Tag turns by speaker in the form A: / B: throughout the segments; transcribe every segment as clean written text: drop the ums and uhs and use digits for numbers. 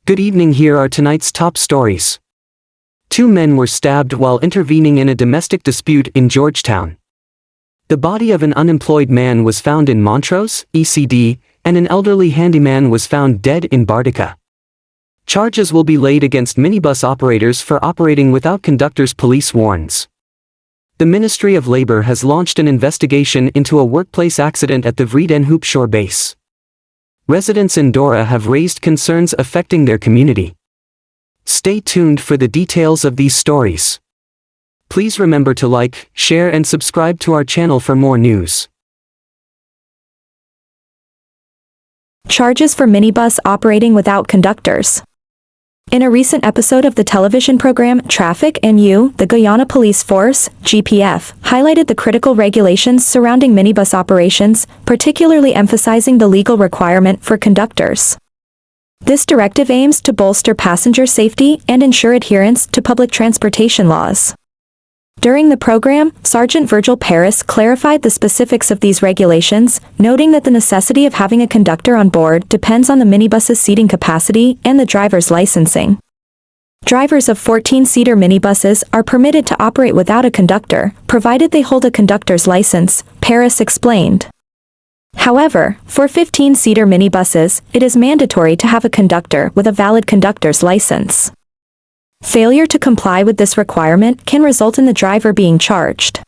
A: Good evening, here are tonight's top stories. Two men were stabbed while intervening in a domestic dispute in Georgetown. The body of an unemployed man was found in Montrose, ECD, and an elderly handyman was found dead in Bartica. Charges will be laid against minibus operators for operating without conductors, police warns. The Ministry of Labour has launched an investigation into a workplace accident at the Vredenhoop Shore base. Residents in Dora have raised concerns affecting their community. Stay tuned for the details of these stories. Please remember to like, share and subscribe to our channel for more news.
B: Charges for minibus operating without conductors. In a recent episode of the television program Traffic and You, the Guyana Police Force, GPF, highlighted the critical regulations surrounding minibus operations, particularly emphasizing the legal requirement for conductors. This directive aims to bolster passenger safety and ensure adherence to public transportation laws. During the program, Sergeant Virgil Paris clarified the specifics of these regulations, noting that the necessity of having a conductor on board depends on the minibus's seating capacity and the driver's licensing. Drivers of 14-seater minibuses are permitted to operate without a conductor, provided they hold a conductor's license, Paris explained. However, for 15-seater minibuses, it is mandatory to have a conductor with a valid conductor's license. Failure to comply with this requirement can result in the driver being charged.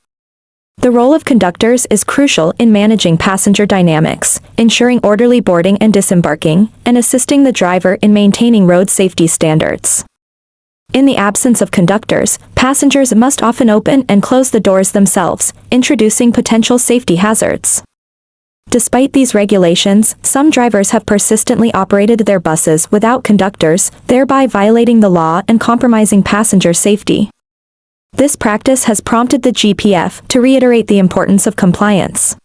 B: The role of conductors is crucial in managing passenger dynamics, ensuring orderly boarding and disembarking, and assisting the driver in maintaining road safety standards. In the absence of conductors, passengers must often open and close the doors themselves, introducing potential safety hazards. Despite these regulations, some drivers have persistently operated their buses without conductors, thereby violating the law and compromising passenger safety. This practice has prompted the GPF to reiterate the importance of compliance.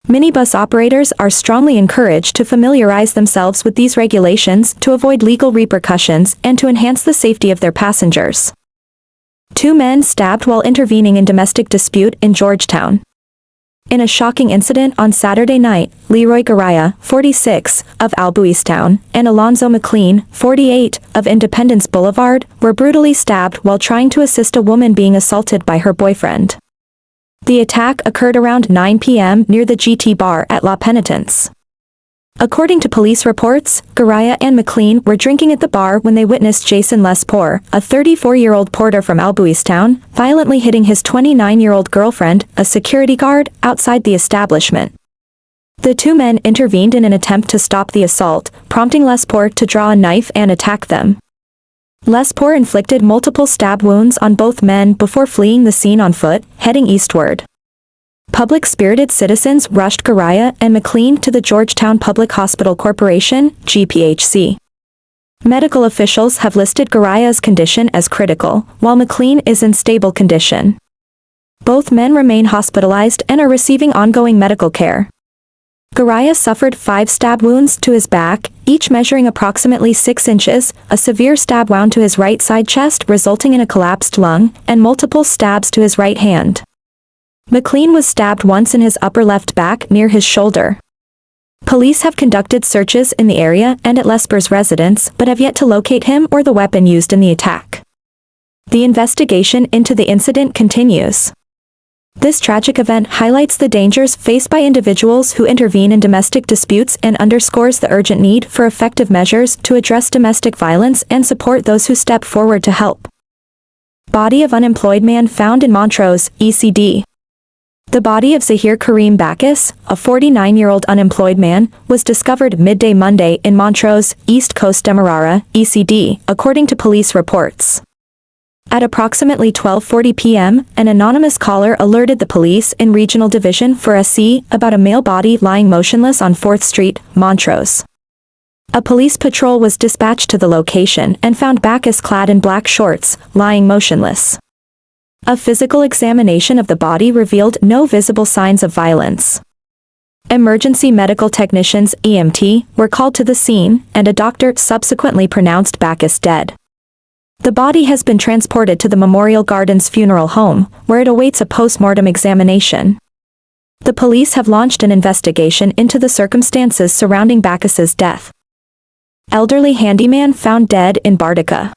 B: Minibus operators are strongly encouraged to familiarize themselves with these regulations to avoid legal repercussions and to enhance the safety of their passengers. Two men stabbed while intervening in domestic dispute in Georgetown. In a shocking incident on Saturday night, Leroy Guyana, 46, of Albuistown, and Alonzo McLean, 48, of Independence Boulevard, were brutally stabbed while trying to assist a woman being assaulted by her boyfriend. The attack occurred around 9 p.m. near the GT Bar at La Penitence. According to police reports, Guyana and McLean were drinking at the bar when they witnessed Jason Lespoor, a 34-year-old porter from Albuistown, violently hitting his 29-year-old girlfriend, a security guard, outside the establishment. The two men intervened in an attempt to stop the assault, prompting Lespoor to draw a knife and attack them. Lespoor inflicted multiple stab wounds on both men before fleeing the scene on foot, heading eastward. Public-spirited citizens rushed Guyana and McLean to the Georgetown Public Hospital Corporation, GPHC. Medical officials have listed Guyana's condition as critical, while McLean is in stable condition. Both men remain hospitalized and are receiving ongoing medical care. Guyana suffered 5 stab wounds to his back, each measuring approximately 6 inches, a severe stab wound to his right side chest resulting in a collapsed lung, and multiple stabs to his right hand. McLean was stabbed once in his upper left back near his shoulder. Police have conducted searches in the area and at Lespoor's residence but have yet to locate him or the weapon used in the attack. The investigation into the incident continues. This tragic event highlights the dangers faced by individuals who intervene in domestic disputes and underscores the urgent need for effective measures to address domestic violence and support those who step forward to help. Body of unemployed man found in Montrose, ECD. The body of Zahir Kareem Bacchus, a 49-year-old unemployed man, was discovered midday Monday in Montrose, East Coast Demerara, ECD, according to police reports. At approximately 12:40 p.m., an anonymous caller alerted the police in Regional Division for SC about a male body lying motionless on 4th Street, Montrose. A police patrol was dispatched to the location and found Bacchus clad in black shorts, lying motionless. A physical examination of the body revealed no visible signs of violence. Emergency medical technicians, EMT, were called to the scene, and a doctor subsequently pronounced Bacchus dead. The body has been transported to the Memorial Gardens Funeral Home, where it awaits a post-mortem examination. The police have launched an investigation into the circumstances surrounding Bacchus's death. Elderly handyman found dead in Bartica.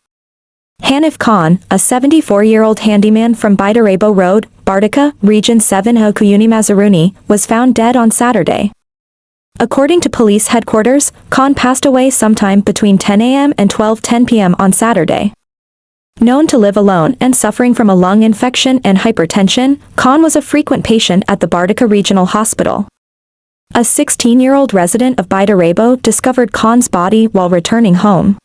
B: Hanif Khan, a 74-year-old handyman from Baidarabo Road, Bartica, Region 7 Okuyuni Mazaruni, was found dead on Saturday. According to police headquarters, Khan passed away sometime between 10 a.m. and 12:10 p.m. on Saturday. Known to live alone and suffering from a lung infection and hypertension, Khan was a frequent patient at the Bartica Regional Hospital. A 16-year-old resident of Baidarabo discovered Khan's body while returning home.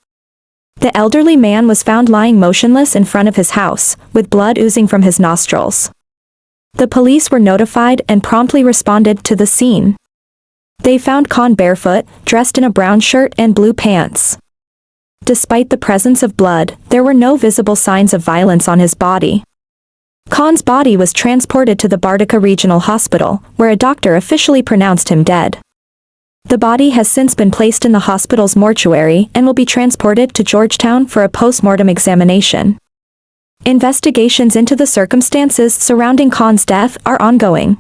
B: The elderly man was found lying motionless in front of his house, with blood oozing from his nostrils. The police were notified and promptly responded to the scene. They found Khan barefoot, dressed in a brown shirt and blue pants. Despite the presence of blood, there were no visible signs of violence on his body. Khan's body was transported to the Bartica Regional Hospital, where a doctor officially pronounced him dead. The body has since been placed in the hospital's mortuary and will be transported to Georgetown for a post-mortem examination. Investigations into the circumstances surrounding Khan's death are ongoing.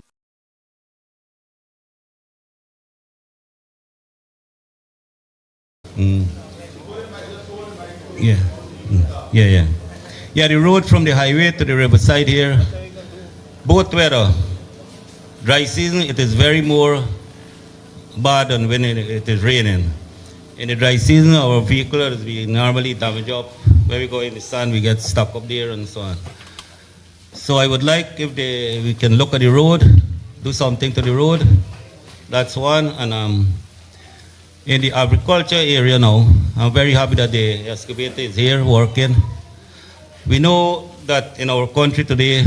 C: Yeah, the road from the highway to the riverside here, both weather. Dry season, it is very more bad than when it is raining. In the dry season, our vehicles, we normally damage up. When we go in the sun, we get stuck up there and so on. So I would like if we can look at the road, do something to the road. That's one. And in the agriculture area now, I'm very happy that the excavator is here working. We know that in our country today,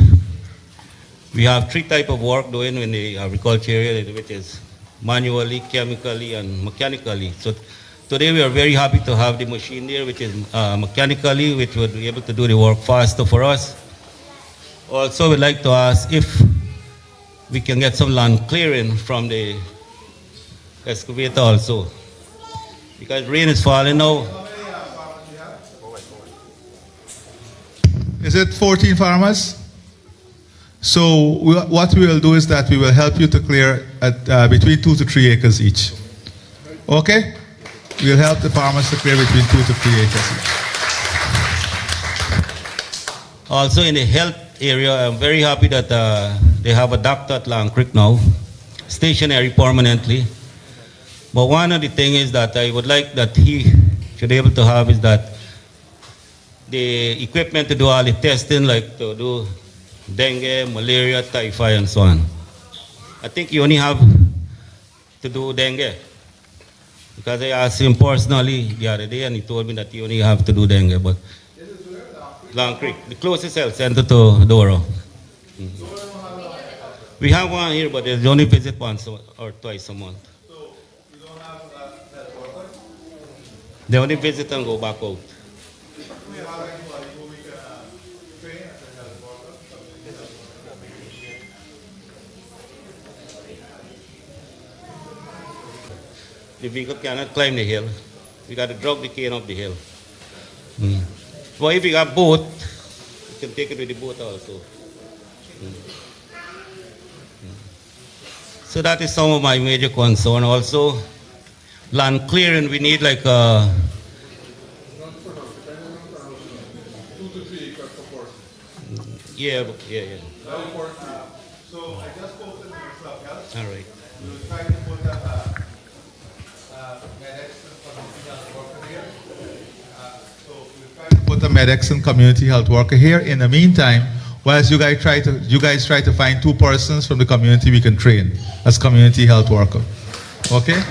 C: we have three types of work doing in the agriculture area, which is manually, chemically, and mechanically. So today we are very happy to have the machine there, which is mechanically, which would be able to do the work faster for us. Also, we'd like to ask if we can get some land clearing from the excavator also. Because rain is falling now.
D: Is it 14 farmers? So what we will do is that we will help you to clear at between 2 to 3 acres each. Okay? We'll help the farmers to clear between 2 to 3 acres each.
C: Also in the health area, I'm very happy that they have a doctor at Long Creek now, stationary permanently. But one of the things is that I would like that he should be able to have is that the equipment to do all the testing, like to do dengue, malaria, typhoid, and so on. I think you only have to do dengue. Because I asked him personally the other day and he told me that you only have to do dengue. But Long Creek, the closest health center to Doro. We have one here, but they only visit once or twice a month.
D: So you don't have health workers?
C: They only visit and go back out.
D: We have anybody who we can train as a health worker?
C: The vehicle cannot climb the hill. We got to drag the cane up the hill. Well, if you got boat, you can take it with the boat also. So that is some of my major concern. Also, land clearing, we need like
D: 2 to 3 acres per person.
C: yeah.
D: So I just spoke to the Minister of Health.
C: All right.
D: We will try to put that medics and community health worker here. So we'll try to put a medics and community health worker here. In the meantime, whilst you guys try to find 2 persons from the community we can train as community health worker. Okay?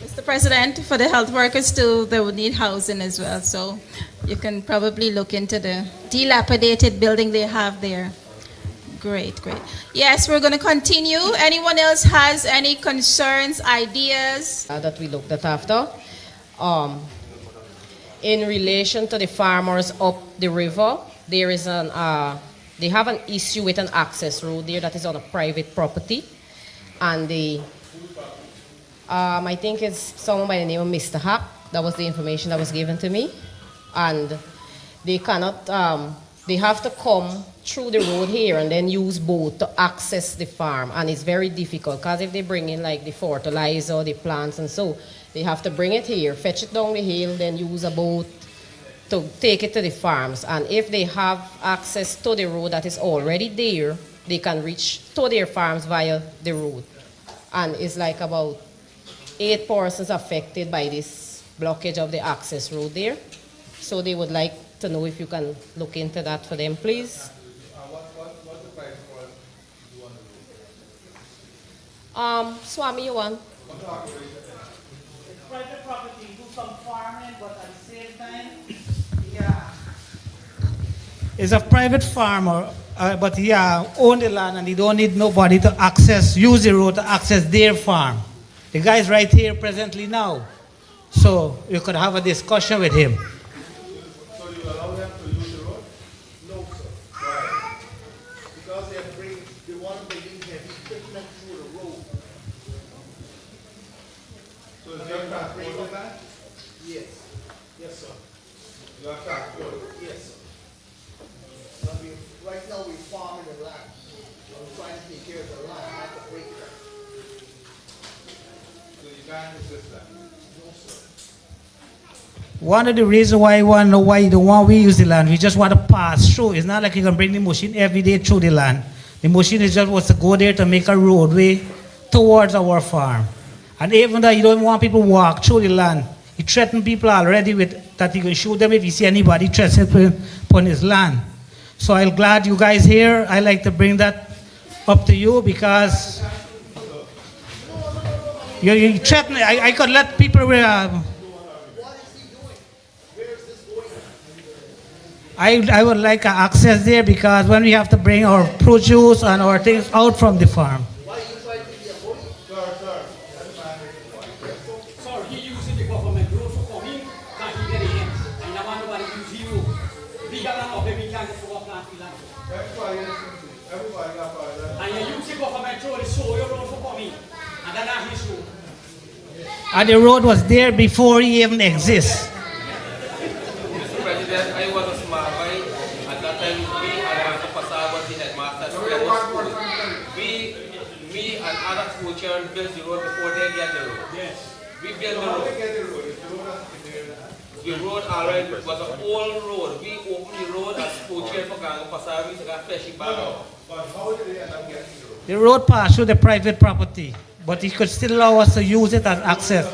E: Mr. President, for the health workers too, they would need housing as well. So you can probably look into the dilapidated building they have there. Great. Yes, we're going to continue. Anyone else has any concerns, ideas?
F: That we looked at after. In relation to the farmers up the river, there is they have an issue with an access road there that is on a private property. And I think it's someone by the name of Mr. Hack. That was the information that was given to me. And they cannot, they have to come through the road here and then use boat to access the farm. And it's very difficult because if they bring in like the fertilizer, the plants and so, they have to bring it here, fetch it down the hill, then use a boat to take it to the farms. And if they have access to the road that is already there, they can reach to their farms via the road. And it's like about 8 persons affected by this blockage of the access road there. So they would like to know if you can look into that for them, please.
D: What's the price for you on the road?
F: Swami, you want?
G: Private property, do some farming, but at the same time, yeah. It's a private farmer, but own the land and they don't need nobody to use the road to access their farm. The guy's right here presently now. So you could have a discussion with him.
D: So you allow them to use the road?
H: No, sir. Why? Because they want to bring heavy equipment through the road.
D: So is your transport the land?
H: Yes. Yes, sir.
D: You have transport?
H: Yes, sir. Right now we're farming the land. I'm trying to take care of the land, not the break.
D: So you can't resist that?
H: No, sir.
G: One of the reasons why you want to know why you don't want we use the land, we just want to pass through. It's not like you can bring the machine every day through the land. The machine is just wants to go there to make a roadway towards our farm. And even though you don't want people to walk through the land, he threatened people already with that he can shoot them if you see anybody trespassing upon his land. So I'm glad you guys here. I like to bring that up to you because you threaten. I could let people.
H: What is he doing? Where is this going?
G: I would like access there because when we have to bring our produce and our things out from the farm.
H: Why are you trying to be a bully?
I: Sir, he using the government road for coming, can't he get in? And now nobody use you. We got an open, we can't get for plant land.
D: Everybody got that.
I: And you use the government road, so your road for coming. And that's not his road.
G: And the road was there before he even exists.
J: Mr. President, I was a small boy. At that time, me and Master Pasar was the headmaster of the school. Me and other school children built the road before they get the road.
I: Yes.
J: We built the road. The road already was an old road. We opened the road as school children for Guyana Pasar. We got fishing back.
D: But how did they end up getting the road?
G: The road passed through the private property, but he could still allow us to use it as access.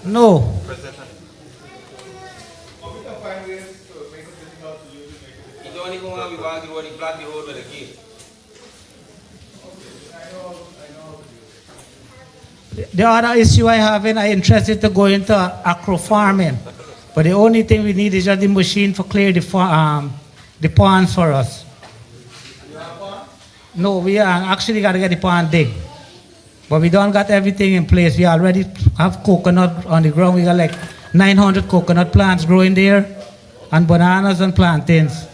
G: No.
D: But we can find ways to make it difficult to use it.
J: You don't even want to walk the road, you block the road with a gate.
G: The other issue I have, I'm interested to go into acro farming, but the only thing we need is just the machine to clear the ponds for us. No, we actually got to get the pond dig, but we don't got everything in place. We already have coconut on the ground. We got like 900 coconut plants growing there, and bananas and plantains.